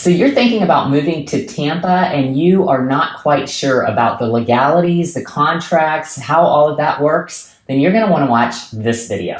So you're thinking about moving to Tampa and you are not quite sure about the legalities, the contracts, how all of that works, then you're going to want to watch this video.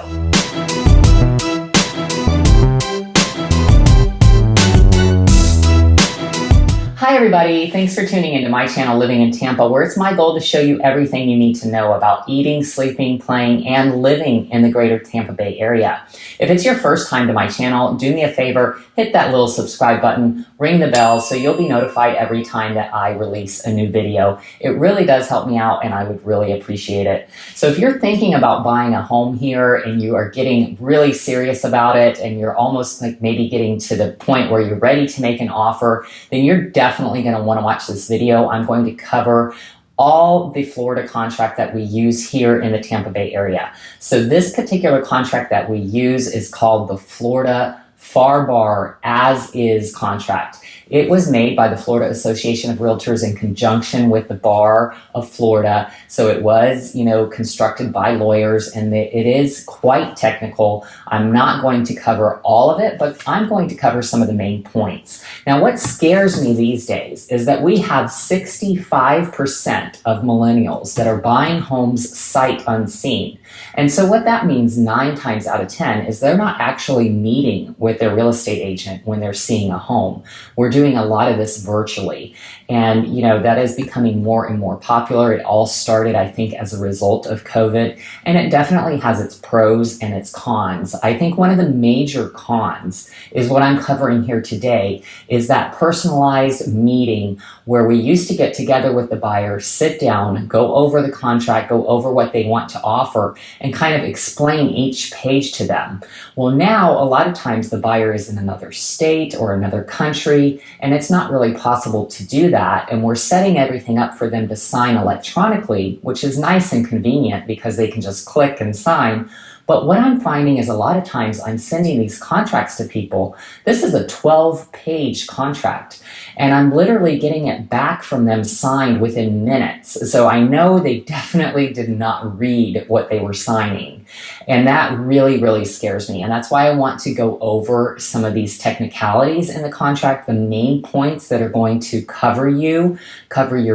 Hi everybody, thanks for tuning into my channel Living in Tampa, where it's my goal to show you everything you need to know about eating, sleeping, playing, and living in the greater Tampa Bay area. If it's your first time to my channel, do me a favor, hit that little subscribe button, ring the bell so you'll be notified every time that I release a new video. It really does help me out and I would really appreciate it. So if you're thinking about buying a home here and you are getting really serious about it and you're almost like maybe getting to the point where you're ready to make an offer, then you're definitely going to want to watch this video. I'm going to cover all the Florida contract that we use here in the Tampa Bay area. So this particular contract that we use is called the Florida FAR As Is contract. It was made by the Florida Association of Realtors in conjunction with the Bar of Florida. So it was, constructed by lawyers, and it is quite technical. I'm not going to cover all of it, but I'm going to cover some of the main points. Now, what scares me these days is that we have 65% of millennials that are buying homes sight unseen. And so what that means 9 times out of 10 is they're not actually meeting with their real estate agent when they're seeing a home. We're doing a lot of this virtually. And, that is becoming more and more popular. It all started, I think, as a result of COVID, and it definitely has its pros and its cons. I think one of the major cons is what I'm covering here today is that personalized meeting where we used to get together with the buyer, sit down, go over the contract, go over what they want to offer, and kind of explain each page to them. Well, now, a lot of times the buyer is in another state or another country, and it's not really possible to do that, and we're setting everything up for them to sign electronically, which is nice and convenient because they can just click and sign. But what I'm finding is a lot of times I'm sending these contracts to people. This is a 12-page contract, and I'm literally getting it back from them signed within minutes. So I know they definitely did not read what they were signing. And that really, really scares me. And that's why I want to go over some of these technicalities in the contract, the main points that are going to cover your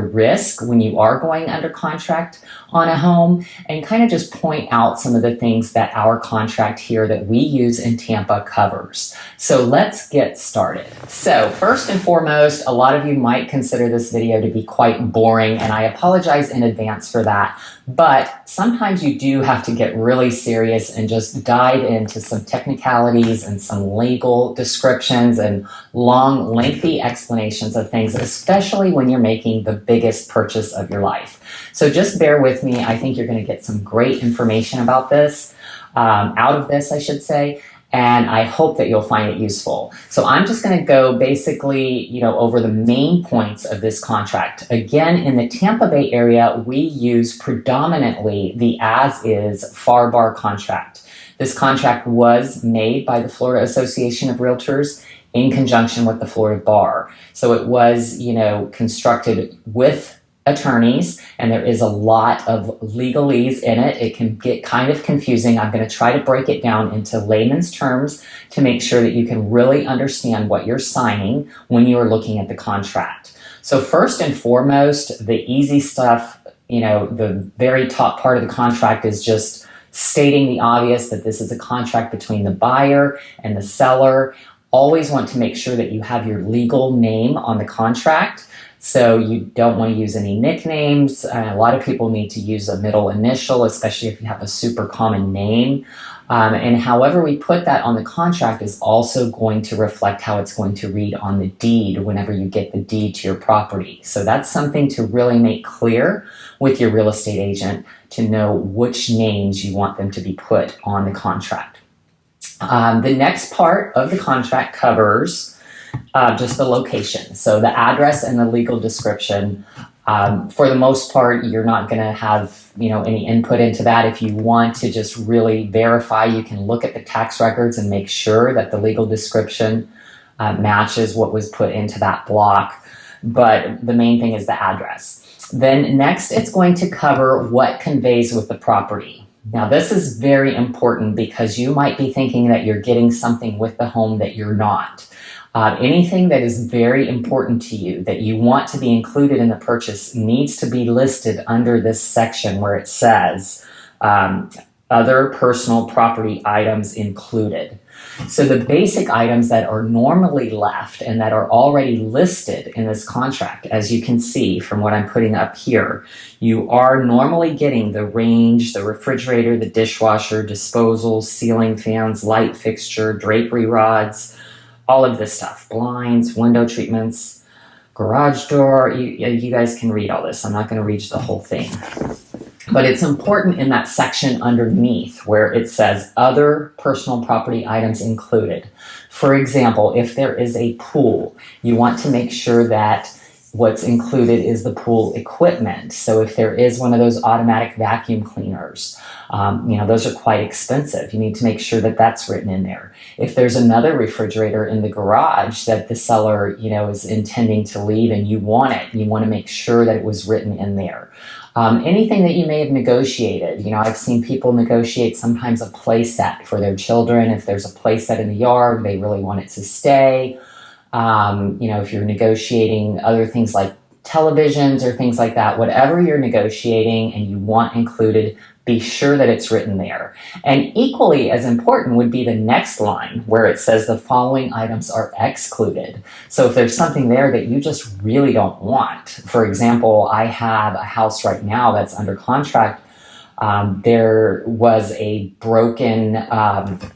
risk when you are going under contract on a home, and kind of just point out some of the things that our contract here that we use in Tampa covers. So let's get started. So first and foremost, a lot of you might consider this video to be quite boring, and I apologize in advance for that. But sometimes you do have to get really serious and just dive into some technicalities and some legal descriptions and long, lengthy explanations of things, especially when you're making the biggest purchase of your life. So just bear with me. I think you're going to get some great information about this, out of this, I should say. And I hope that you'll find it useful. So I'm just going to go basically, over the main points of this contract. Again, in the Tampa Bay area, we use predominantly the as-is FAR contract. This contract was made by the Florida Association of Realtors in conjunction with the Florida Bar. So it was, constructed with attorneys, and there is a lot of legalese in it. It can get kind of confusing. I'm going to try to break it down into layman's terms to make sure that you can really understand what you're signing when you are looking at the contract. So first and foremost, the easy stuff, the very top part of the contract is just stating the obvious that this is a contract between the buyer and the seller. Always want to make sure that you have your legal name on the contract. So you don't want to use any nicknames. A lot of people need to use a middle initial, especially if you have a super common name. And however we put that on the contract is also going to reflect how it's going to read on the deed whenever you get the deed to your property. So that's something to really make clear with your real estate agent to know which names you want them to be put on the contract. The next part of the contract covers just the location. So the address and the legal description, for the most part, you're not going to have, any input into that. If you want to just really verify, you can look at the tax records and make sure that the legal description matches what was put into that block. But the main thing is the address. Then next, it's going to cover what conveys with the property. Now, this is very important because you might be thinking that you're getting something with the home that you're not. Anything that is very important to you that you want to be included in the purchase needs to be listed under this section where it says other personal property items included. So the basic items that are normally left and that are already listed in this contract, as you can see from what I'm putting up here, you are normally getting the range, the refrigerator, the dishwasher, disposal, ceiling fans, light fixture, drapery rods, all of this stuff, blinds, window treatments, garage door. You guys can read all this. I'm not going to read the whole thing. But it's important in that section underneath where it says other personal property items included. For example, if there is a pool, you want to make sure that what's included is the pool equipment. So if there is one of those automatic vacuum cleaners, those are quite expensive. You need to make sure that that's written in there. If there's another refrigerator in the garage that the seller, is intending to leave and you want it, you want to make sure that it was written in there. Anything that you may have negotiated, I've seen people negotiate sometimes a play set for their children. If there's a play set in the yard, they really want it to stay. If you're negotiating other things like televisions or things like that, whatever you're negotiating and you want included, be sure that it's written there. And equally as important would be the next line where it says the following items are excluded. So if there's something there that you just really don't want, for example, I have a house right now that's under contract. There was a broken down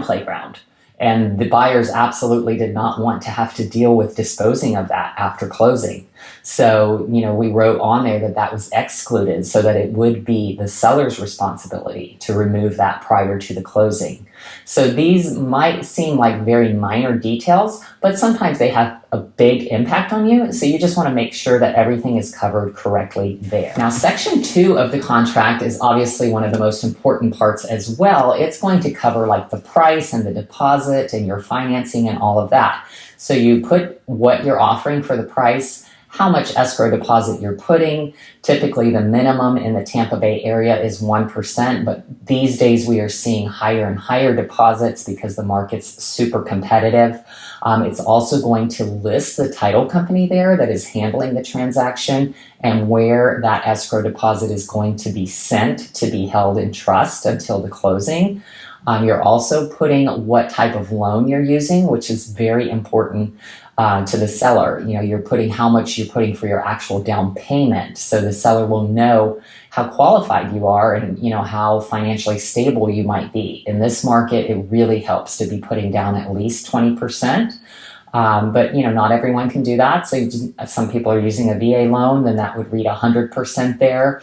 playground. And the buyers absolutely did not want to have to deal with disposing of that after closing. So, we wrote on there that that was excluded so that it would be the seller's responsibility to remove that prior to the closing. So these might seem like very minor details, but sometimes they have a big impact on you. So you just want to make sure that everything is covered correctly there. Now, section 2 of the contract is obviously one of the most important parts as well. It's going to cover like the price and the deposit and your financing and all of that. So you put what you're offering for the price, how much escrow deposit you're putting. Typically, the minimum in the Tampa Bay area is 1%, but these days we are seeing higher and higher deposits because the market's super competitive. It's also going to list the title company there that is handling the transaction and where that escrow deposit is going to be sent to be held in trust until the closing. You're also putting what type of loan you're using, which is very important to the seller. You're putting how much you're putting for your actual down payment, so the seller will know how qualified you are and how financially stable you might be. In this market, it really helps to be putting down at least 20%. But not everyone can do that. So some people are using a VA loan, then that would read 100% there.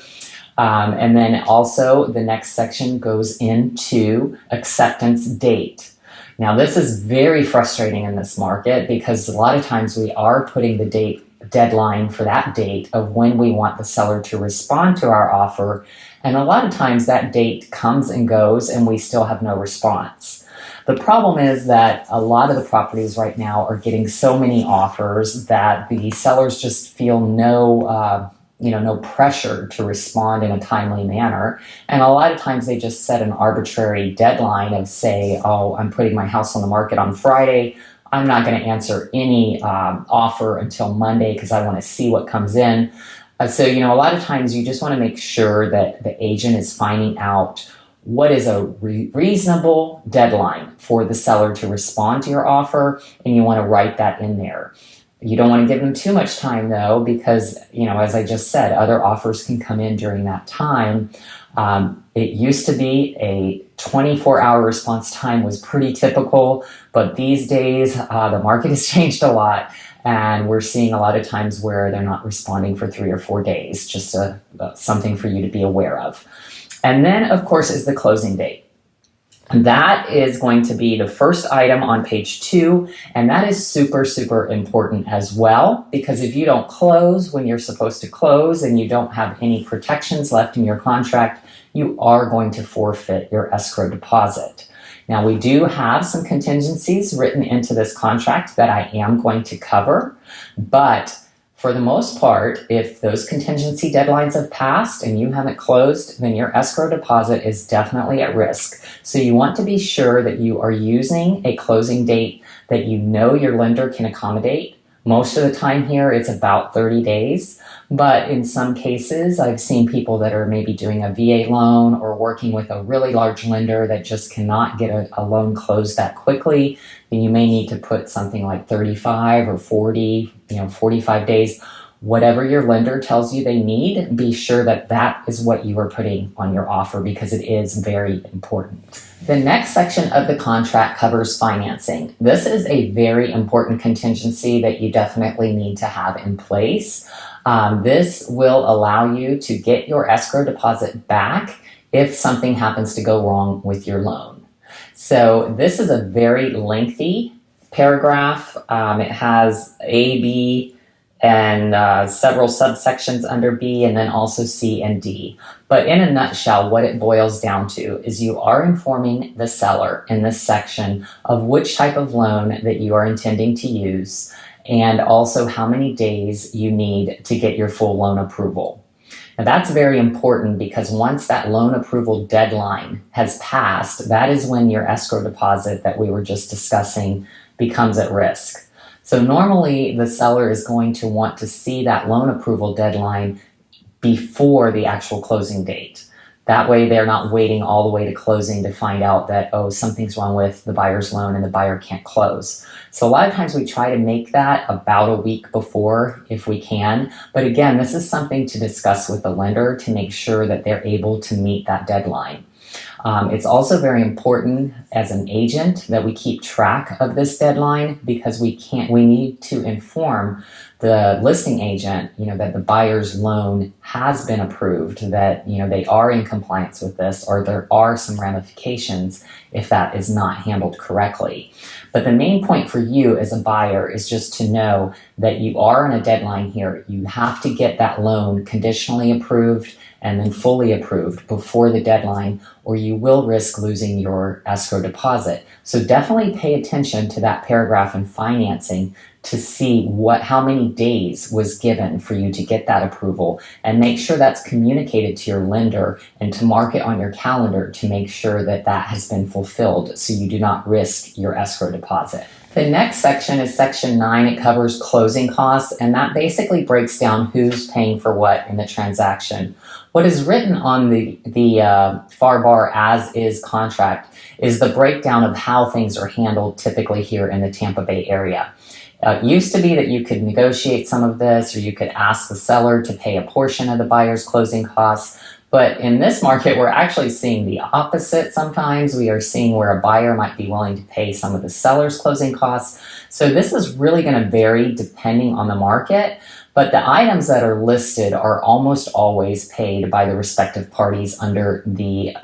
And then also the next section goes into acceptance date. Now, this is very frustrating in this market because a lot of times we are putting the deadline for that date of when we want the seller to respond to our offer. And a lot of times that date comes and goes and we still have no response. The problem is that a lot of the properties right now are getting so many offers that the sellers just feel no pressure to respond in a timely manner. And a lot of times they just set an arbitrary deadline of say, oh, I'm putting my house on the market on Friday. I'm not going to answer any offer until Monday because I want to see what comes in. So a lot of times you just want to make sure that the agent is finding out what is a reasonable deadline for the seller to respond to your offer, and you want to write that in there. You don't want to give them too much time though, because, as I just said, other offers can come in during that time. It used to be a 24-hour response time was pretty typical, but these days the market has changed a lot, and we're seeing a lot of times where they're not responding for 3 or 4 days, just something for you to be aware of. And then, of course, is the closing date. That is going to be the first item on page 2, and that is super, super important as well, because if you don't close when you're supposed to close and you don't have any protections left in your contract, you are going to forfeit your escrow deposit. Now, we do have some contingencies written into this contract that I am going to cover, but for the most part, if those contingency deadlines have passed and you haven't closed, then your escrow deposit is definitely at risk. So you want to be sure that you are using a closing date that you know your lender can accommodate. Most of the time here, it's about 30 days. But in some cases, I've seen people that are maybe doing a VA loan or working with a really large lender that just cannot get a loan closed that quickly. Then you may need to put something like 35 or 40, 45 days. Whatever your lender tells you they need, be sure that that is what you are putting on your offer, because it is very important. The next section of the contract covers financing. This is a very important contingency that you definitely need to have in place. This will allow you to get your escrow deposit back if something happens to go wrong with your loan. So this is a very lengthy paragraph. It has A, B, and several subsections under B, and then also C and D. But in a nutshell, what it boils down to is you are informing the seller in this section of which type of loan that you are intending to use, and also how many days you need to get your full loan approval. Now that's very important, because once that loan approval deadline has passed, that is when your escrow deposit that we were just discussing becomes at risk. So normally the seller is going to want to see that loan approval deadline before the actual closing date. That way they're not waiting all the way to closing to find out that, oh, something's wrong with the buyer's loan and the buyer can't close. So a lot of times we try to make that about a week before if we can. But again, this is something to discuss with the lender to make sure that they're able to meet that deadline. It's also very important as an agent that we keep track of this deadline, because we need to inform the listing agent, that the buyer's loan has been approved, that, they are in compliance with this, or there are some ramifications if that is not handled correctly. But the main point for you as a buyer is just to know that you are on a deadline here. You have to get that loan conditionally approved and then fully approved before the deadline, or you will risk losing your escrow deposit. So definitely pay attention to that paragraph in financing to see how many days was given for you to get that approval, and make sure that's communicated to your lender and to mark it on your calendar to make sure that that has been fulfilled, so you do not risk your escrow deposit. The next section is section 9. It covers closing costs, and that basically breaks down who's paying for what in the transaction. What is written on the FAR bar as is contract is the breakdown of how things are handled typically here in the Tampa Bay area. It used to be that you could negotiate some of this, or you could ask the seller to pay a portion of the buyer's closing costs. But in this market, we're actually seeing the opposite sometimes. We are seeing where a buyer might be willing to pay some of the seller's closing costs. So this is really going to vary depending on the market. But the items that are listed are almost always paid by the respective parties under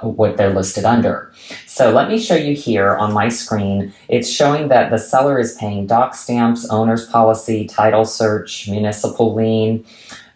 what they're listed under. So let me show you here on my screen. It's showing that the seller is paying doc stamps, owner's policy, title search, municipal lien,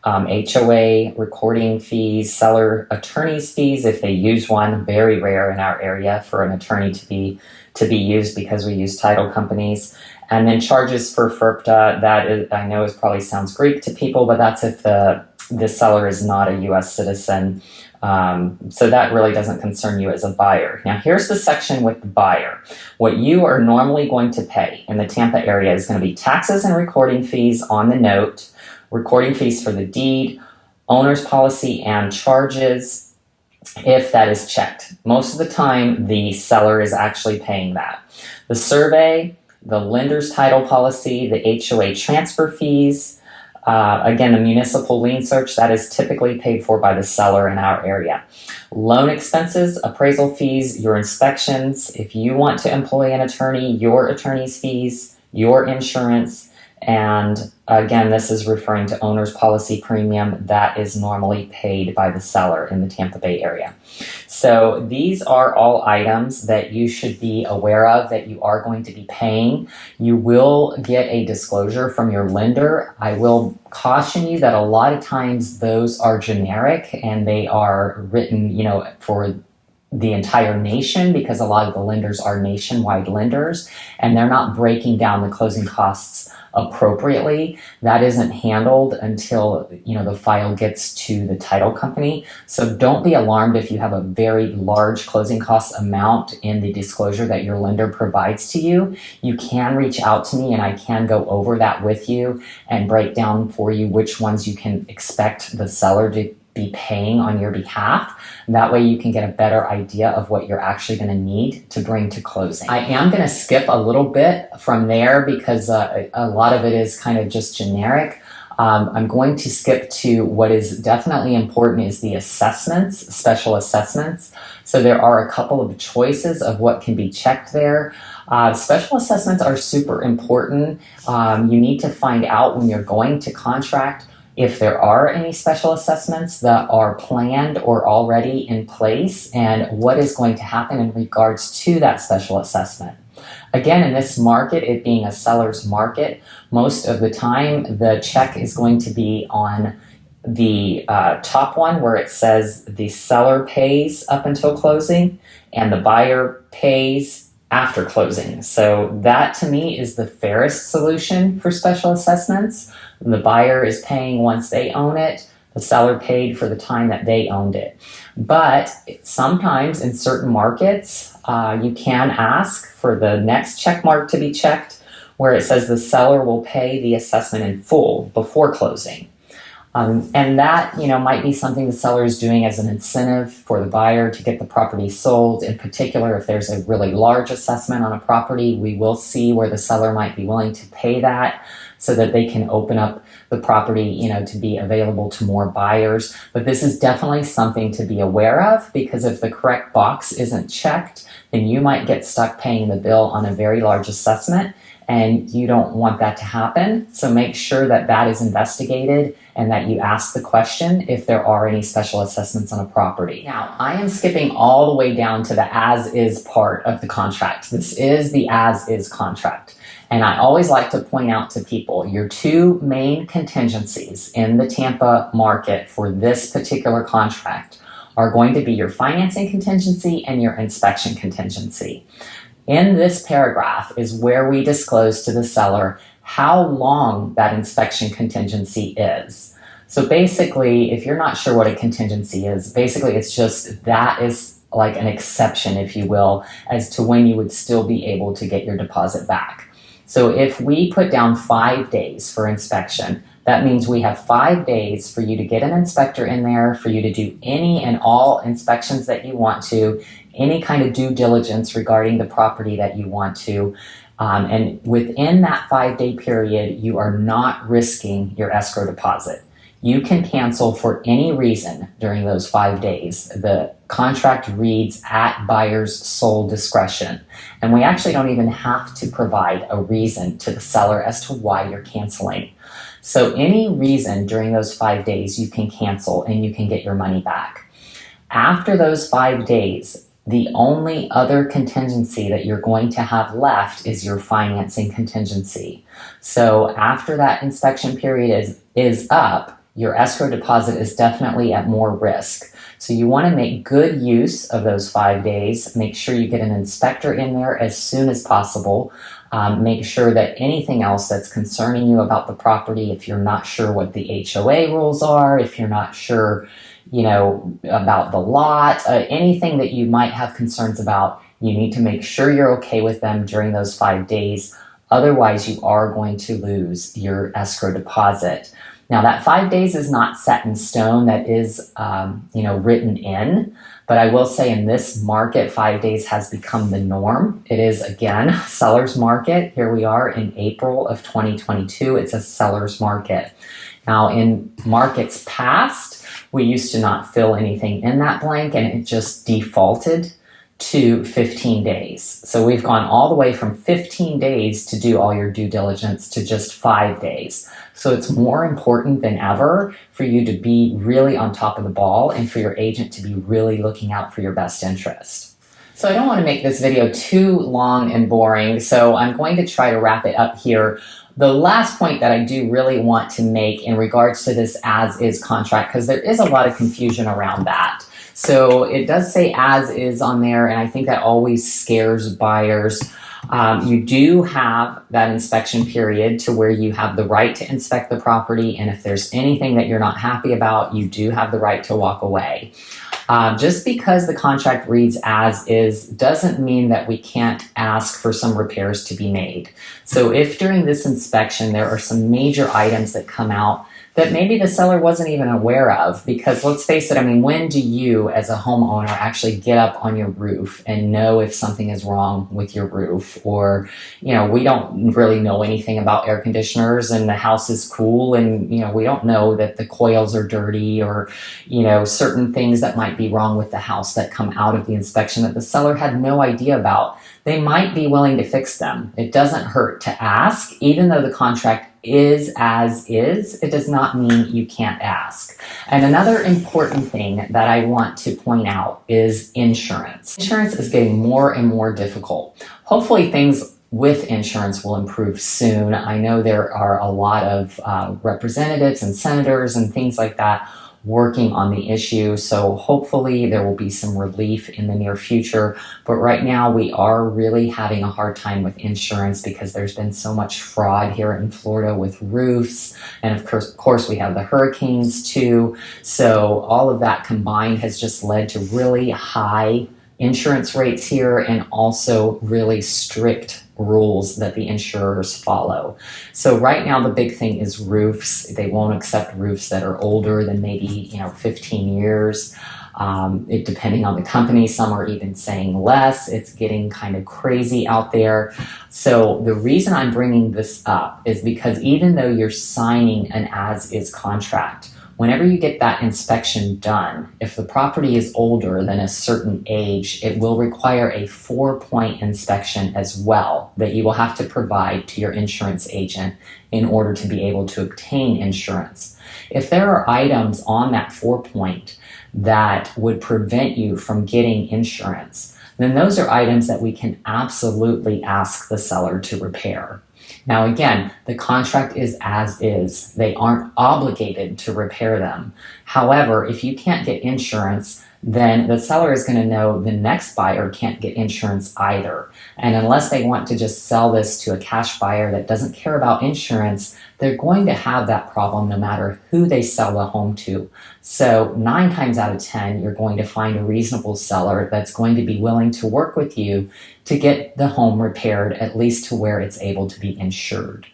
HOA, recording fees, seller attorney's fees if they use one. Very rare in our area for an attorney to be used, because we use title companies. And then charges for FERPTA. That is, I know, probably sounds Greek to people, but that's if the seller is not a U.S. citizen. So that really doesn't concern you as a buyer. Now here's the section with the buyer. What you are normally going to pay in the Tampa area is going to be taxes and recording fees on the note, recording fees for the deed, owner's policy, and charges if that is checked. Most of the time, the seller is actually paying that. The survey, the lender's title policy, the HOA transfer fees, again, the municipal lien search, that is typically paid for by the seller in our area. Loan expenses, appraisal fees, your inspections, if you want to employ an attorney, your attorney's fees, your insurance, and again, this is referring to owner's policy premium that is normally paid by the seller in the Tampa Bay area. So these are all items that you should be aware of that you are going to be paying. You will get a disclosure from your lender. I will caution you that a lot of times those are generic and they are written, for the entire nation, because a lot of the lenders are nationwide lenders and they're not breaking down the closing costs appropriately. That isn't handled until the file gets to the title company. So don't be alarmed if you have a very large closing costs amount in the disclosure that your lender provides to you. You can reach out to me and I can go over that with you and break down for you which ones you can expect the seller to be paying on your behalf. That way you can get a better idea of what you're actually going to need to bring to closing. I am going to skip a little bit from there because a lot of it is kind of just generic. I'm going to skip to what is definitely important is the assessments, special assessments. So there are a couple of choices of what can be checked there. Special assessments are super important. You need to find out when you're going to contract if there are any special assessments that are planned or already in place and what is going to happen in regards to that special assessment. Again, in this market, it being a seller's market, most of the time the check is going to be on the top one where it says the seller pays up until closing and the buyer pays after closing. So that to me is the fairest solution for special assessments. The buyer is paying once they own it. The seller paid for the time that they owned it. But sometimes in certain markets, you can ask for the next check mark to be checked where it says the seller will pay the assessment in full before closing. And that, might be something the seller is doing as an incentive for the buyer to get the property sold. In particular, if there's a really large assessment on a property, we will see where the seller might be willing to pay that so that they can open up the property, to be available to more buyers. But this is definitely something to be aware of because if the correct box isn't checked, then you might get stuck paying the bill on a very large assessment. And you don't want that to happen. So make sure that that is investigated and that you ask the question if there are any special assessments on a property. Now, I am skipping all the way down to the as-is part of the contract. This is the as-is contract. And I always like to point out to people your two main contingencies in the Tampa market for this particular contract are going to be your financing contingency and your inspection contingency. In this paragraph is where we disclose to the seller how long that inspection contingency is. So basically, if you're not sure what a contingency is, basically it's just that is like an exception, if you will, as to when you would still be able to get your deposit back. So if we put down 5 days for inspection, that means we have 5 days for you to get an inspector in there, for you to do any and all inspections that you want to, any kind of due diligence regarding the property that you want to. And within that 5-day period, you are not risking your escrow deposit. You can cancel for any reason during those 5 days. The contract reads at buyer's sole discretion. And we actually don't even have to provide a reason to the seller as to why you're canceling. So any reason during those 5 days you can cancel and you can get your money back. After those 5 days, the only other contingency that you're going to have left is your financing contingency. So after that inspection period is up, your escrow deposit is definitely at more risk. So you want to make good use of those 5 days. Make sure you get an inspector in there as soon as possible. Make sure that anything else that's concerning you about the property, if you're not sure what the HOA rules are, if you're not sure, about the lot, anything that you might have concerns about, you need to make sure you're okay with them during those 5 days. Otherwise, you are going to lose your escrow deposit. Now, that 5 days is not set in stone. That is, written in. But I will say in this market, 5 days has become the norm. It is, again, seller's market. Here we are in April of 2022. It's a seller's market. Now, in markets past, we used to not fill anything in that blank, and it just defaulted to 15 days. So we've gone all the way from 15 days to do all your due diligence to just 5 days. So it's more important than ever for you to be really on top of the ball and for your agent to be really looking out for your best interest. So I don't want to make this video too long and boring, so I'm going to try to wrap it up here. The last point that I do really want to make in regards to this as-is contract, because there is a lot of confusion around that. So it does say as is on there, and I think that always scares buyers. You do have that inspection period to where you have the right to inspect the property, and if there's anything that you're not happy about, you do have the right to walk away. Just because the contract reads as is doesn't mean that we can't ask for some repairs to be made. So if during this inspection there are some major items that come out that maybe the seller wasn't even aware of, because let's face it, I mean, when do you as a homeowner actually get up on your roof and know if something is wrong with your roof? Or, you know, we don't really know anything about air conditioners and the house is cool, and, you know, we don't know that the coils are dirty, or, you know, certain things that might be wrong with the house that come out of the inspection that the seller had no idea about. They might be willing to fix them. It doesn't hurt to ask. Even though the contract is as is, it does not mean you can't ask. And another important thing that I want to point out is insurance. Insurance is getting more and more difficult. Hopefully things with insurance will improve soon. I know there are a lot of representatives and senators and things like that working on the issue, so hopefully there will be some relief in the near future. But right now we are really having a hard time with insurance because there's been so much fraud here in Florida with roofs, and of course we have the hurricanes too. So all of that combined has just led to really high insurance rates here, and also really strict rules that the insurers follow. So right now the big thing is roofs. They won't accept roofs that are older than maybe 15 years. Depending on the company, some are even saying less. It's getting kind of crazy out there. So the reason I'm bringing this up is because even though you're signing an as-is contract, whenever you get that inspection done, if the property is older than a certain age, it will require a 4-point inspection as well that you will have to provide to your insurance agent in order to be able to obtain insurance. If there are items on that 4-point that would prevent you from getting insurance, then those are items that we can absolutely ask the seller to repair. Now again, the contract is as is. They aren't obligated to repair them. However, if you can't get insurance, then the seller is going to know the next buyer can't get insurance either. And unless they want to just sell this to a cash buyer that doesn't care about insurance, they're going to have that problem no matter who they sell the home to. So 9 times out of 10, you're going to find a reasonable seller that's going to be willing to work with you to get the home repaired, at least to where it's able to be insured.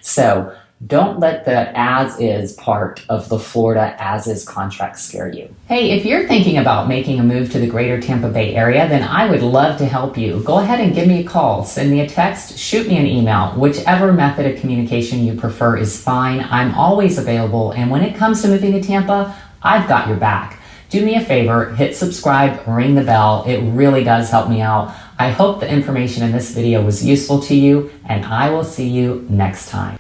So don't let the as-is part of the Florida as-is contract scare you. Hey, if you're thinking about making a move to the greater Tampa Bay area, then I would love to help you. Go ahead and give me a call, send me a text, shoot me an email. Whichever method of communication you prefer is fine. I'm always available, and when it comes to moving to Tampa, I've got your back. Do me a favor, hit subscribe, ring the bell. It really does help me out. I hope the information in this video was useful to you, and I will see you next time.